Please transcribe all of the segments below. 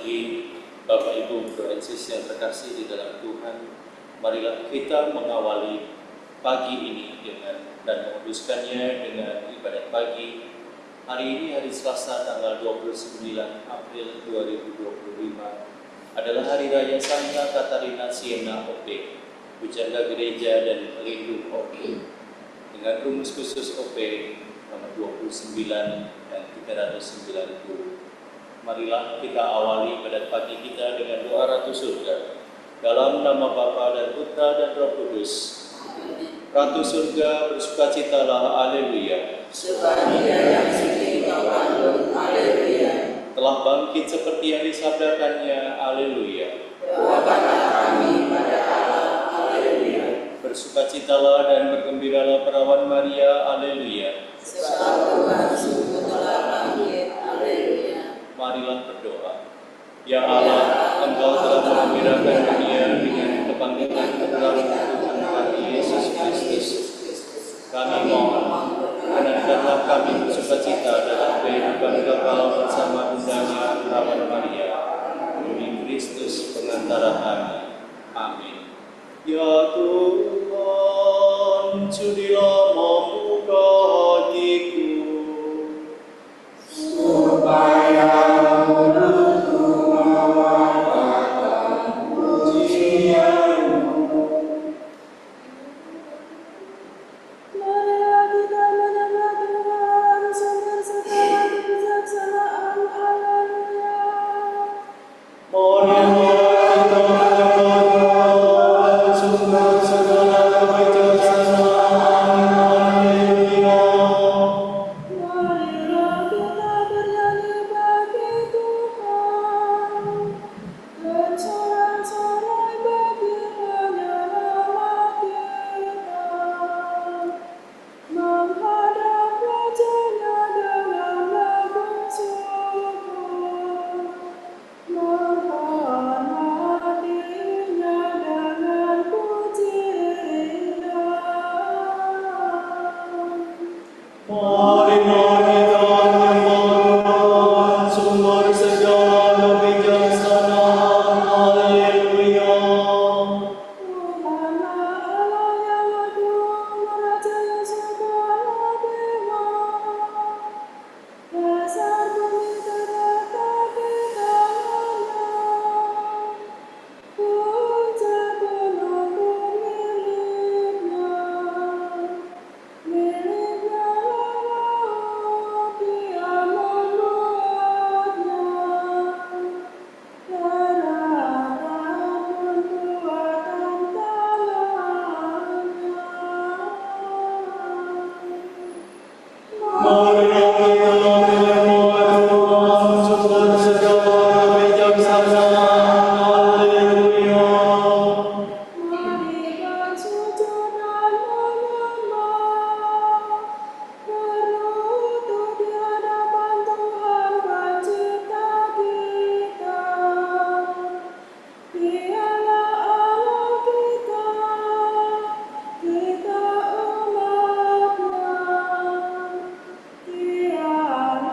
lagi, Bapak Ibu Francis yang terkasih di dalam Tuhan, marilah kita mengawali pagi ini dan menguduskannya dengan ibadat pagi. Hari ini hari Selasa tanggal 29 April 2025 adalah hari raya Santa Katarina Siena OP, Pujangga Gereja dan Pelindung OP, dengan rumus khusus OP nomor 29 dan 390. Marilah kita awali ibadat pagi kita dengan doa Ratu Surga. Dalam nama Bapa dan Putra dan Roh Kudus. Ratu Surga, bersukacitalah, haleluya. Sebab Dia yang suci kau kandung, haleluya. Telah bangkit seperti yang disabdakannya, haleluya. Doakanlah kami pada Allah, haleluya. Bersukacitalah dan bergembiralah perawan Maria, haleluya. Sebab Tuhan sungguh telah bangkit, haleluya. Marilah berdoa. Ya Allah, Engkau telah mengembirakan dunia dengan kebangkitan kebenaran Tuhan kami Yesus Kristus. Kami mohon, kenankanlah kami bersukacita dalam kehidupan kekal bersama bundanya perawan Maria, demi Kristus pengantara kami. Amin. Ya Tuhan, sudilah membuka hatiku, supaya mulutku mewartakan pujian-Mu. Marilah kita menyembah Tuhan, sumber segala kebijaksanaan, haleluya. Marilah kita menyembah Tuhan, sumber segala kebijaksanaan, haleluya. Marilah kita bernyanyi bagi Tuhan, bersorak-sorai bagi penyelamat kita, menghadap Raja-Nya dengan lagu syukur, menghormatinya dengan pujian. Marilah kita menyembah Tuhan, sumber segala kebijaksanaan, haleluya. Tuhanlah Allah yang agung, merajai segala dewa. Dasar bumi terletak di tangannya. Puncak gunung pun miliknya. Miliknya laut, Dia membuatnya. Daratan pun buatan tangannya. Marilah kita menyembah Tuhan, sumber segala kebijaksanaan, haleluya. Mari bersujud dan menyembah, berlutut di hadapan Tuhan Pencipta kita. Dialah Allah kita, kita umat-Nya. Dialah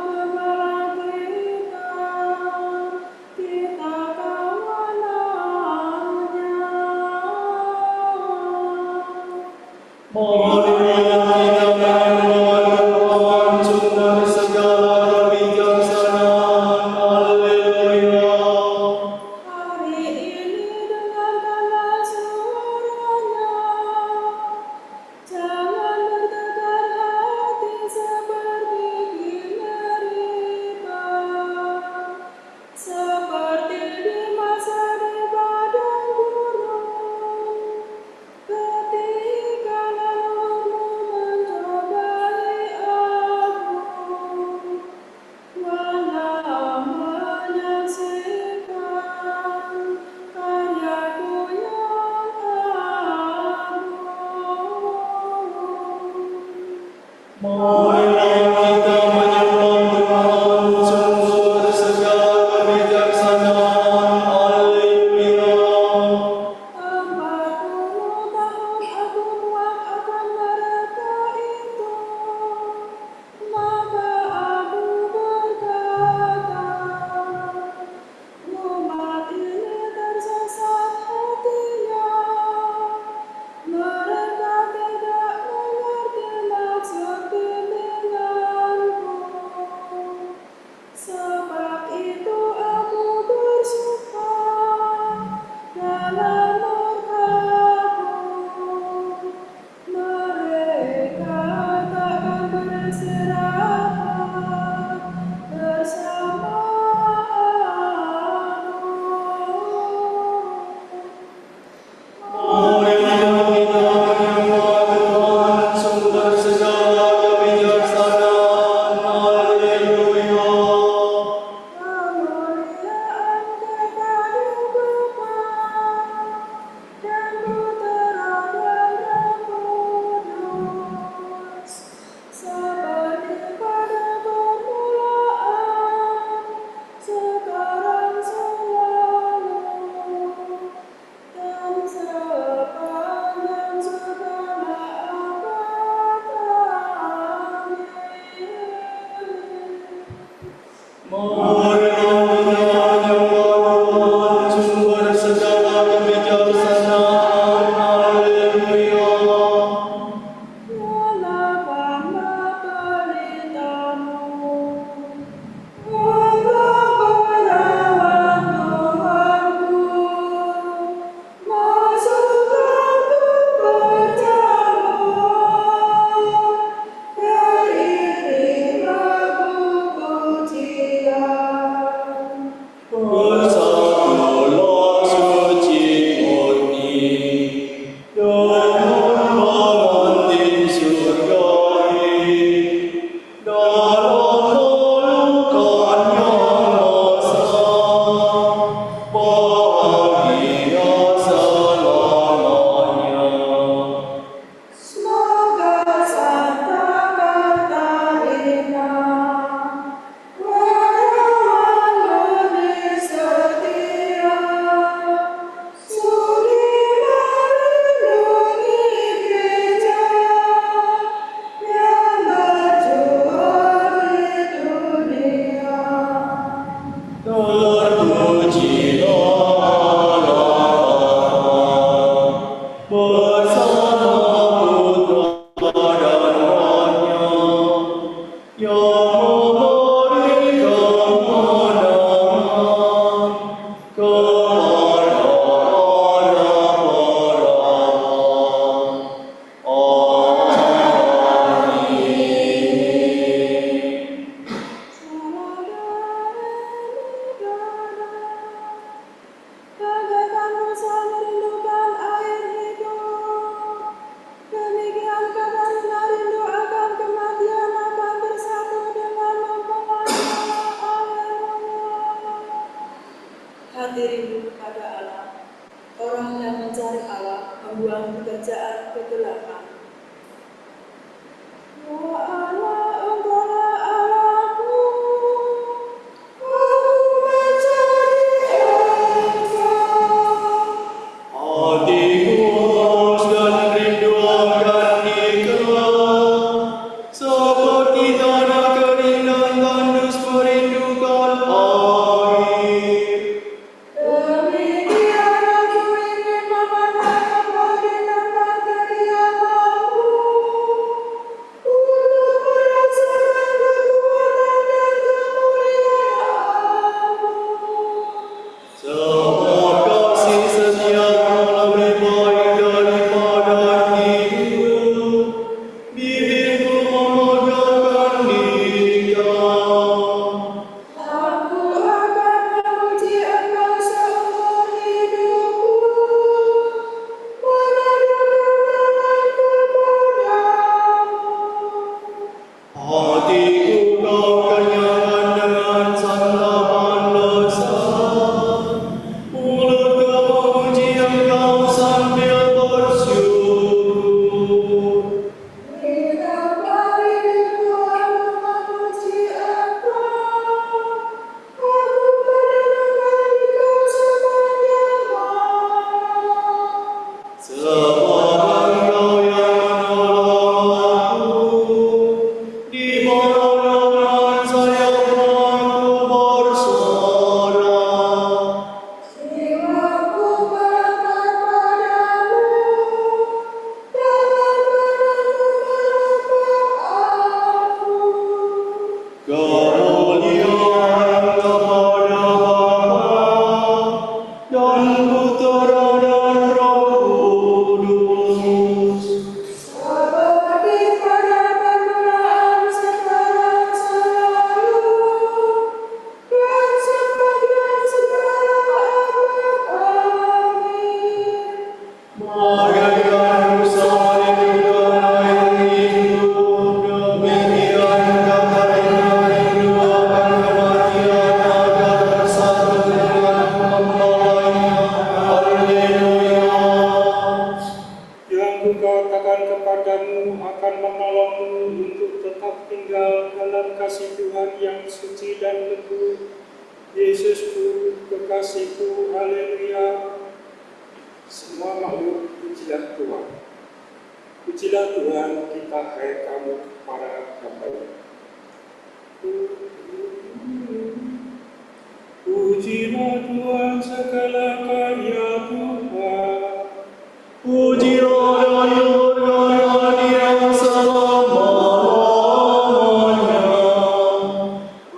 Gembala kita, kita kawanannya. Marilah kita menyembah Tuhan, sumber segala kebijaksanaan, haleluya. Hari ini dengarkanlah suaranya, jangan bertegar hati seperti penderita, seperti di masa di padang gurun, ketika lalu Sumber segala kebijaksanaan. Haleluya. Nyalakanlah pelitamu, untuk merawat Tuhanku, masukkan perjamuan, beriring lagu pujian. Bersatulah suci murni dengan pengantin surgawi dalam pelukan yang lezat, bahagia selamanya. Semoga Santa Katarina merawat setia, sudi melindungi gereja yang berjuang di dunia. Terpujilah Allah bersama Putra dan Rohnya yang memberikan kemenangan kepada para peramal. Bagaikan Musa merindukan air hidup, demikian Katarina rindu akan kematian akan bersatu dengan mempelai Allah. Hati rindu kepada Allah, orang yang mencari Allah membuang pekerjaan kegelapan. Ya Allah, Engkaulah Allahku, aku mencari Engkau. Hatiku haus dan rindu akan Dikau, seperti tanah kering dan tandus merindukan air. Demikian aku ingin memandang Engkau di tempat kediaman-Mu, untuk merasakan kekuatan dan kemuliaan-Mu. Sebab kasih setiamu lebih baik daripada hidup, bibirku memegahkan Dikau. Aku akan memuji Engkau seumur hidupku, menandakan kepadamu. Hatiku kau kenyangkan dengan santapan lezat, mulutku memuji Engkau sambil bersyukur. Betapa rinduku aku memuji Engkau, aku mendengarkan Engkau sepanjang malam. Sebab Engkau yang menolong aku, di mana naungan sayap-Mu aku bersarang. Jiwaku melekat padamu, jangan melupakan aku. Kemuliaan kepada Bapa dan Putera dan Roh Kudus. Seperti pada permulaan, sekarang, selalu, dan sebagian segala abad. Amin. Bagaikan Musa merindukan air hidup, demikian Katarina rindu akan kematian agar bersatu dengan mempelainya. Haleluya. Yang kukatakan kepadamu akan menolongmu untuk tetap tinggal dalam kasih Tuhan yang suci dan teguh. Yesusku, kekasihku, haleluya. Semua makhluk pujilah Tuhan. Pujilah Tuhan kita, hai kamu para hamba-Nya. Pujilah Tuhan segala karya Tuhan. Pujilah dan murnikan yang selama-lamanya.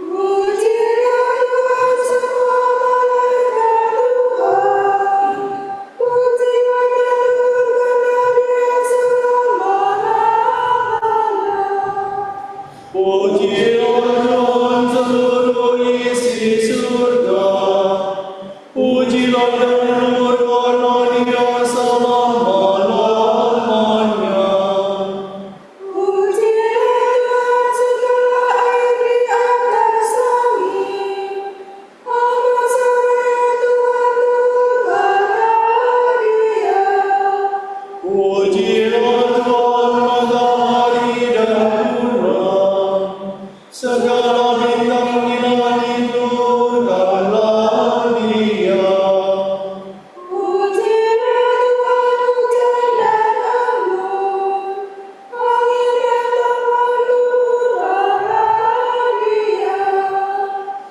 Pujilah Tuhan semua malaikat Tuhan. Pujilah dan murnikan Dia selama-lamanya. Pujilah Tuhan seluruh isi surga. Pujilah dan murnikan Dia selama-lamanya. Pujilah Tuhan segala air di atas langit. Apa saja Tuhan murkalah Dia. Pujilah Tuhan matahari dan bulan, segala bintang di langit murkalah Dia. Pujilah Tuhan hujan dan embun. Angin dan pemandu murkalah Dia.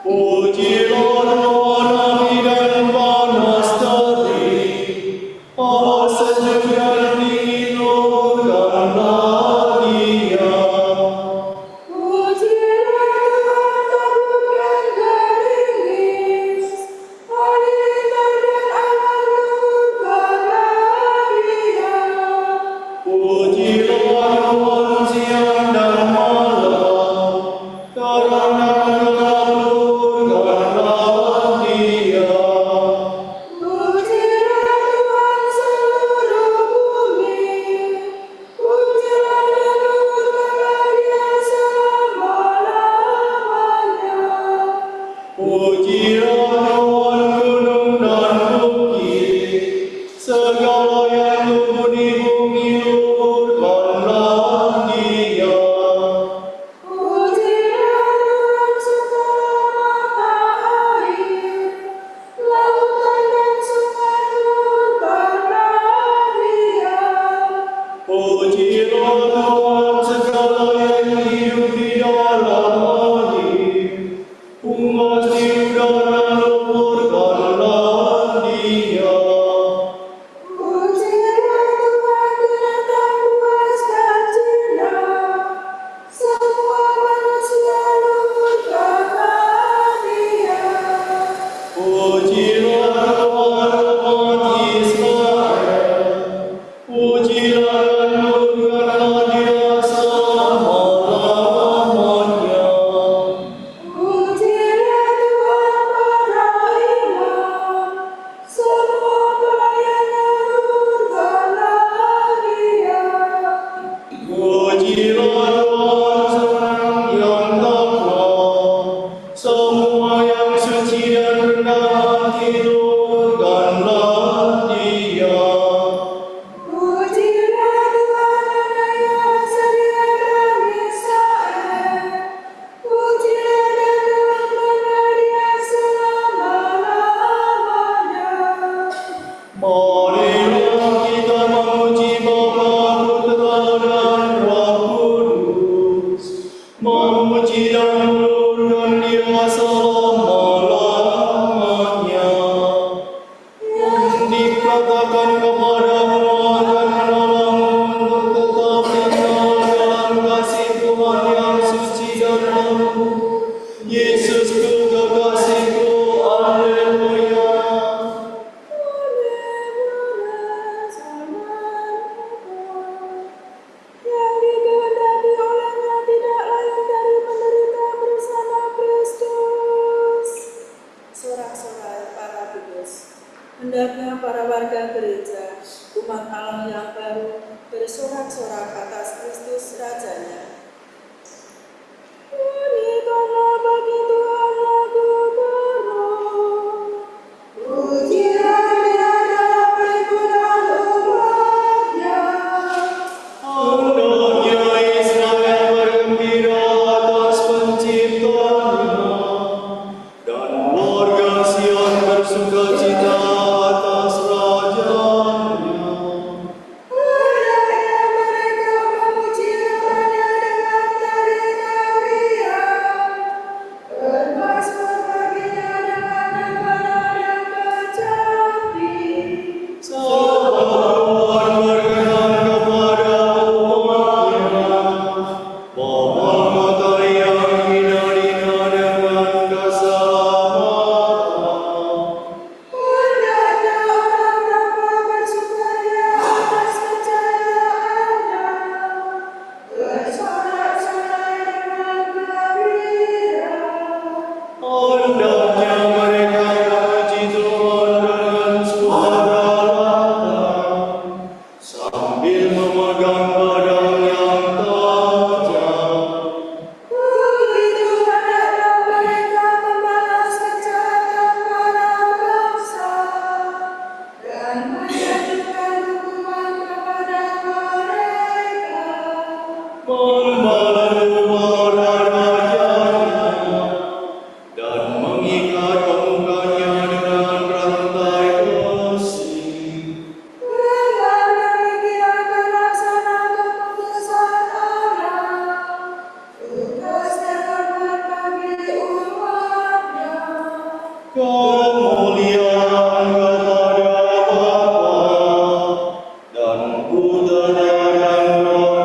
Pujilah Tuhan api dan panas terik, Allah sejuk dan dingin murkalah Dia. Pujilah Tuhan kabut dan gerimis. Halilintar dan awan murkalah Dia. Pujilah Tuhan siang dan malam, terang dan gelap murkalah Dia. Pujilah Tuhan seluruh bumi. Pujilah dan murkalah Dia selama-lamanya. Pujilah Tuhan gunung dan bukit, segala yang tumbuh di bumi murkalah Dia. Pujilah Tuhan segala mata air. Lautan dan sungai murkalah Dia. Pujilah Tuhan segala yang hidup di dalam air, unggas di udara murkalah Dia. Pujilah Tuhan binatang buas dan jinak. Semua manusia murkalah Dia. Pujilah Tuhan umat Israel, pujilah dan murkalah Dia selama-lamanya. Pujilah Tuhan para imam. Semua pelayannya murkalah Dia. Pujilah Tuhan seorang yang takwa, semua yang suci dan rendah hati murkalah Dia. Pujilah Tuhan Allah yang setia dan Israel. Pujilah dan murkalah Dia selama-lamanya. Marilah kita memuji Bapa, Putra dan Roh Kudus, memuji dan mengurungkan Dia selama-lamanya. Yang dikatakan kepadamu akan menolongmu untuk tetap tinggal dalam kasih Tuhan yang suci dan lembut. Yesusku kekasihku, Haleluya. Yang dikehendaki olehnya tidak lain dari menderita bersama Kristus. Sorak-sorai para kudus. Hendaknya para warga gereja, umat Allah yang baru, bersorak-sorak atas Kristus Rajanya. Nyanyikanlah bagi Tuhan lagu baru. Pujilah Dia dalam minggu dan umatnya. Hendaknya Israel bergembira atas penciptanya, dan warga Sion bersukacita atas rajanya. Hendaknya mereka memuji namanya kemuliaan kepada Bapa dan Putra dan Roh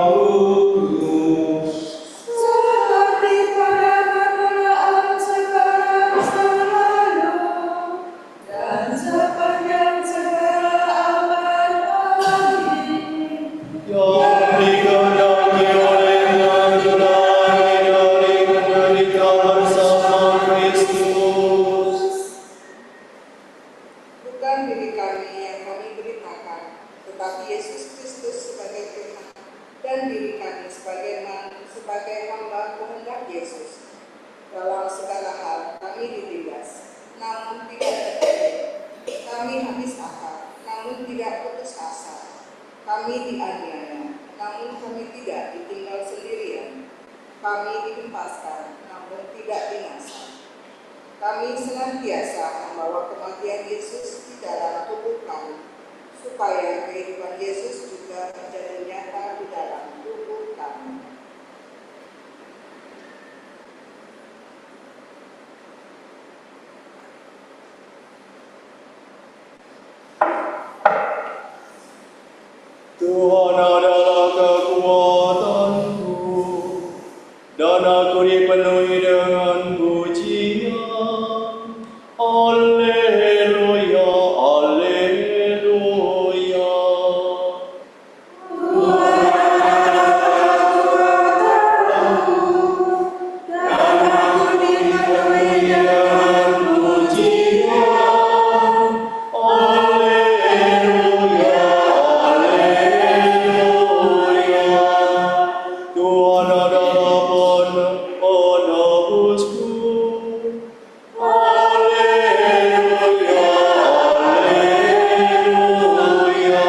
Kudus. Seperti pada permulaan, sekarang, selalu, dan sepanjang segala abad. Amin. Yang dikehendaki olehnya juragan dari menderita bersama Kristus. Bukan diri kami yang kami beritakan, tetapi Yesus Kristus sebagai Tuhan dan diri kami sebagai hamba kehendak Yesus. Dalam segala hal kami ditindas, namun tidak terjadi. Kami habis akal, namun tidak putus asa. Kami dianiaya, namun kami tidak ditinggal sendirian. Kami dihempaskan, namun tidak binasa. Kami senantiasa membawa kematian Yesus di dalam tubuh kami, supaya kehidupan Yesus juga menjadi nyata di dalam tubuh kami. Tuhan adalah kekuatanku, dan aku dipenuhi dengan pujian. Haleluya, haleluya. Tuhan adalah penebusku. Haleluya, haleluya.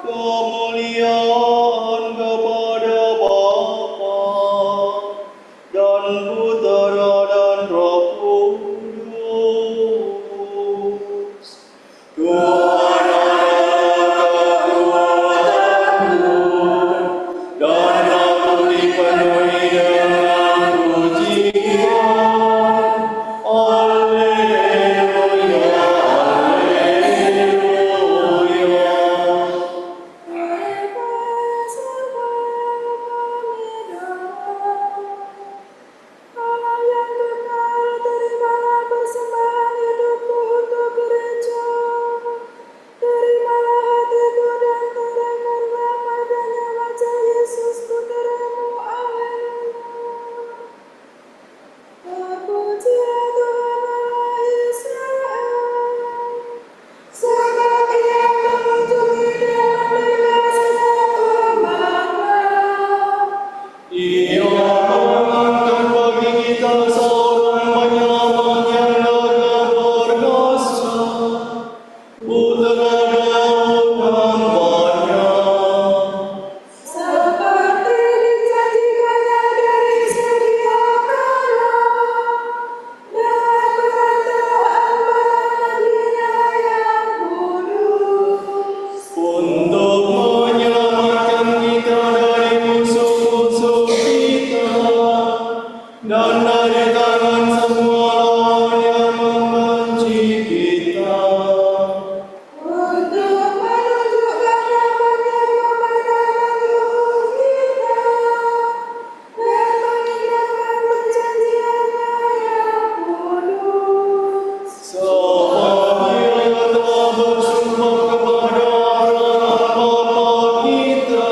Kemuliaan kepada Bapa dan Putra dan Roh Kudus. Tuhan adalah kekuatanku, dan aku dipenuhi dengan pujian. Haleluya, haleluya. Allah yang kekal, terimalah persembahan hidupku untuk gereja. Terimalah hatiku dan terangkanlah padanya wajah Yesus Putramu. Haleluya. Terpujilah Tuhan Allah Israel, sebab Ia mengunjungi dan membebaskan umat-Nya. Ia mengangkat bagi kita seorang penyelamat yang dalam perkasa, Putra Daud hamba-Nya. Seperti dijanjikannya dari sedia kala, dengan perkataan para nabi-Nya yang kudus. Untuk menyelamatkan kita dari musuh-musuh kita dan dari tangan semua lawan yang membenci kita. Untuk menunjukkan namanya kepada leluhur kita dan mengindahkan perjanjiannya yang kudus. Seperti Ia telah bersumpah kepada Abraham bapa kita,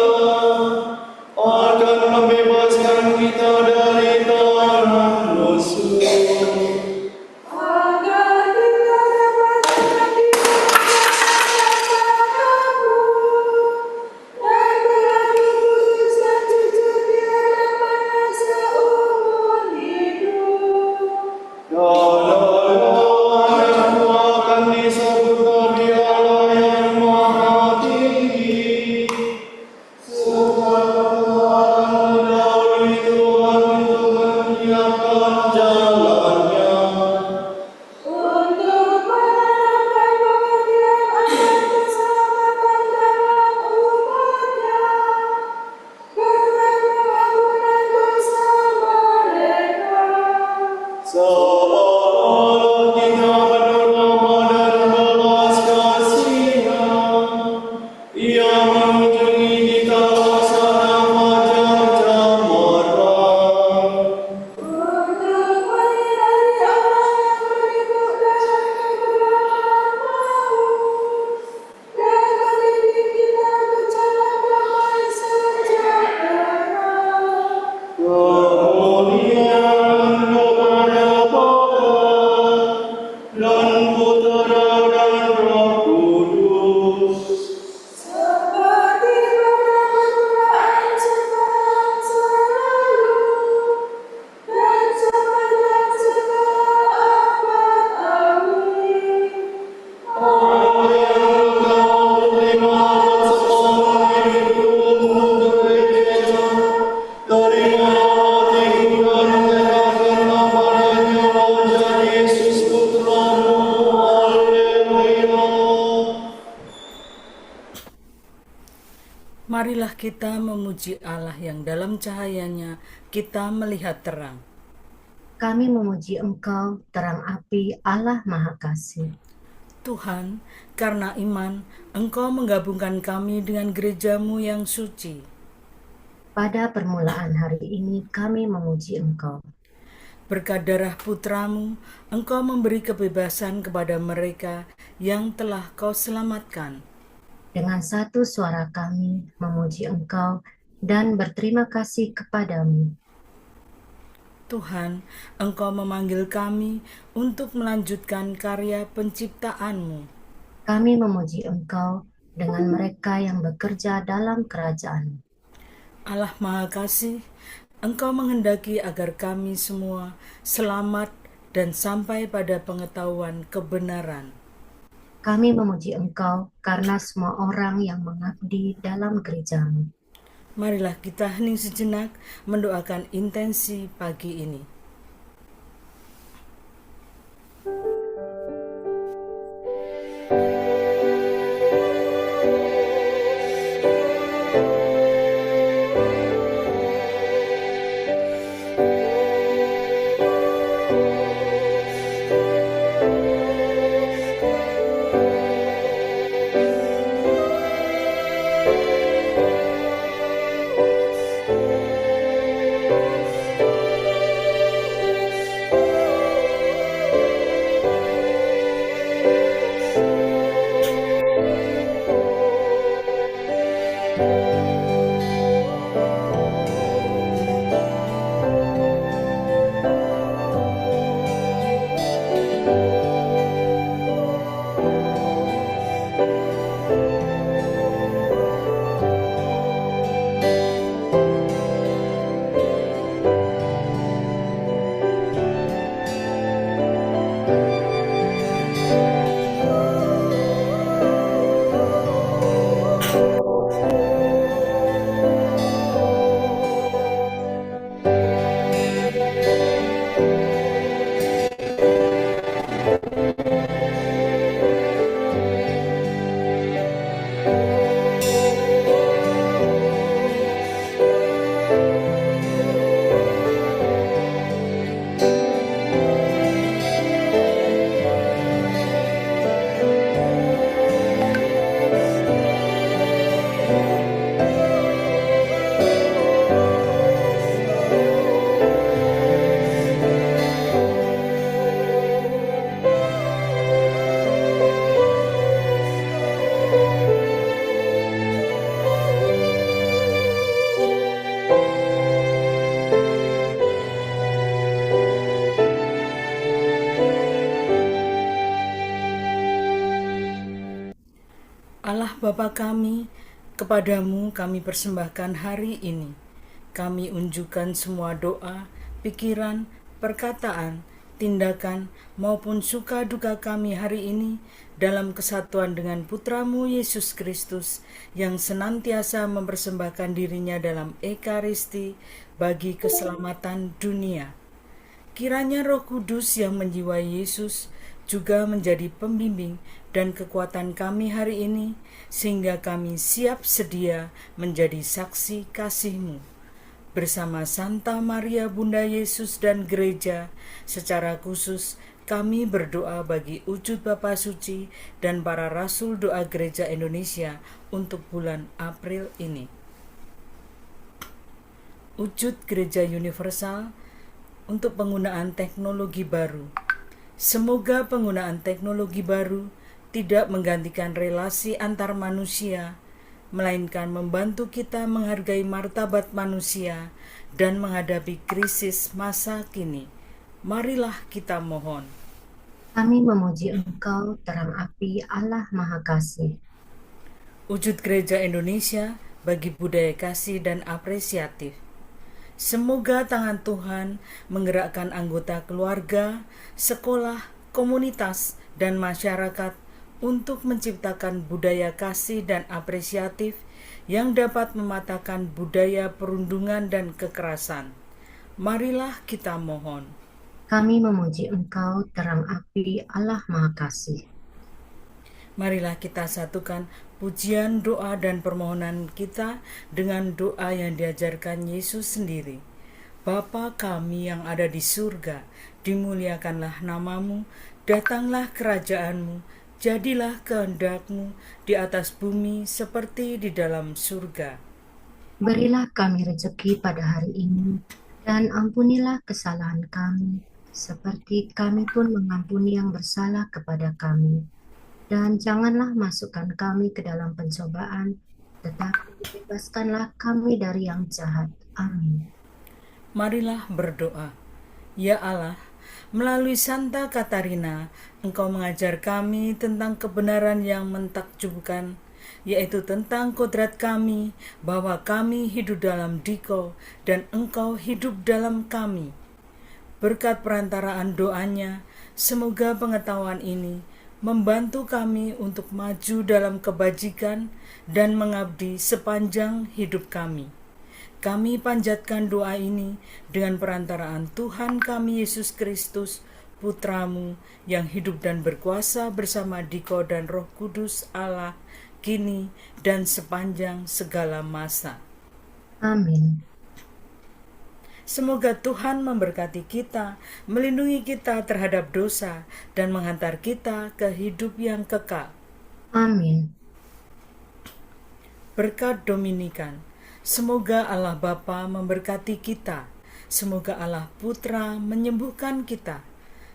akan membebaskan kita dari tangan musuh. Agar kita dapat menjadi dan berlaku kudus dan jujur di hadapan-Nya seumur hidup. Dalam akan disebut Nabi Allah yang Maha Tinggi. Semua akan mendahului Tuhan untuk menyiapkan jalannya. Untuk menanamkan pengertian akan keselamatan dalam umat-Nya, karena pengampunan dosa mereka. Sebab kita Marilah kita memuji Allah yang dalam cahayanya kita melihat terang. Kami memuji Engkau, terang api Allah Maha Kasih. Tuhan, karena iman, Engkau menggabungkan kami dengan gereja-Mu yang suci. Pada permulaan hari ini kami memuji Engkau. Berkat darah putra-Mu, Engkau memberi kebebasan kepada mereka yang telah Kau selamatkan. Dengan satu suara kami memuji Engkau dan berterima kasih kepadamu. Tuhan, Engkau memanggil kami untuk melanjutkan karya penciptaan-Mu. Kami memuji Engkau dengan mereka yang bekerja dalam kerajaan. Allah Maha Kasih, Engkau menghendaki agar kami semua selamat dan sampai pada pengetahuan kebenaran. Kami memuji Engkau karena semua orang yang mengabdi dalam gereja-Mu. Marilah kita hening sejenak mendoakan intensi pagi ini. Allah Bapa kami, kepadamu kami persembahkan hari ini. Kami unjukkan semua doa, pikiran, perkataan, tindakan, maupun suka duka kami hari ini dalam kesatuan dengan Putramu Yesus Kristus yang senantiasa mempersembahkan dirinya dalam Ekaristi bagi keselamatan dunia. Kiranya Roh Kudus yang menjiwai Yesus juga menjadi pembimbing dan kekuatan kami hari ini, sehingga kami siap sedia menjadi saksi kasih-Mu. Bersama Santa Maria Bunda Yesus dan Gereja, secara khusus kami berdoa bagi wujud Bapa Suci dan para Rasul Doa Gereja Indonesia untuk bulan April ini. Wujud Gereja Universal untuk penggunaan teknologi baru. Semoga penggunaan teknologi baru tidak menggantikan relasi antar manusia, melainkan membantu kita menghargai martabat manusia dan menghadapi krisis masa kini. Marilah kita mohon. Kami memuji Engkau, terang api Allah Maha Kasih. Wujud Gereja Indonesia bagi budaya kasih dan apresiatif. Semoga tangan Tuhan menggerakkan anggota keluarga, sekolah, komunitas, dan masyarakat untuk menciptakan budaya kasih dan apresiatif yang dapat mematahkan budaya perundungan dan kekerasan. Marilah kita mohon. Kami memuji Engkau, terang api Allah Maha Kasih. Marilah kita satukan pujian, doa, dan permohonan kita dengan doa yang diajarkan Yesus sendiri. Bapa kami yang ada di surga, dimuliakanlah namamu, datanglah kerajaanmu, jadilah kehendak-Mu di atas bumi seperti di dalam surga. Berilah kami rezeki pada hari ini, dan ampunilah kesalahan kami, seperti kami pun mengampuni yang bersalah kepada kami. Dan janganlah masukkan kami ke dalam pencobaan, tetapi bebaskanlah kami dari yang jahat. Amin. Marilah berdoa. Ya Allah, melalui Santa Katarina, Engkau mengajar kami tentang kebenaran yang mentakjubkan, yaitu tentang kodrat kami, bahwa kami hidup dalam Dikau dan Engkau hidup dalam kami. Berkat perantaraan doanya, semoga pengetahuan ini membantu kami untuk maju dalam kebajikan dan mengabdi sepanjang hidup kami. Kami panjatkan doa ini dengan perantaraan Tuhan kami Yesus Kristus, Putra-Mu yang hidup dan berkuasa bersama Dikau dan Roh Kudus Allah, kini dan sepanjang segala masa. Amin. Semoga Tuhan memberkati kita, melindungi kita terhadap dosa, dan menghantar kita ke hidup yang kekal. Amin. Berkat Dominikan. Semoga Allah Bapa memberkati kita. Semoga Allah Putra menyembuhkan kita.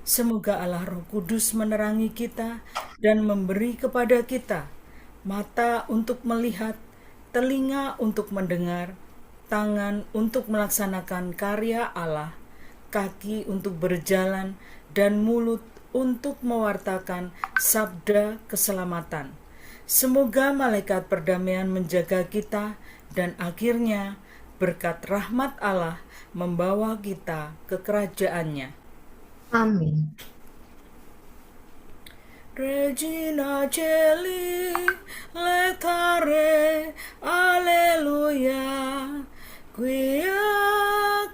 Semoga Allah Roh Kudus menerangi kita dan memberi kepada kita mata untuk melihat, telinga untuk mendengar, tangan untuk melaksanakan karya Allah, kaki untuk berjalan, dan mulut untuk mewartakan sabda keselamatan. Semoga malaikat perdamaian menjaga kita, dan akhirnya berkat rahmat Allah membawa kita ke kerajaan-Nya. Amin. Regina Celi, letare, alleluia, quia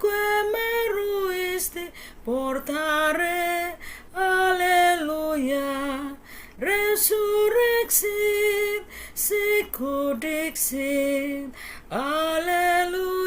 que meruisti portare, alleluia, resurrexit, sic ut dixit, alleluia.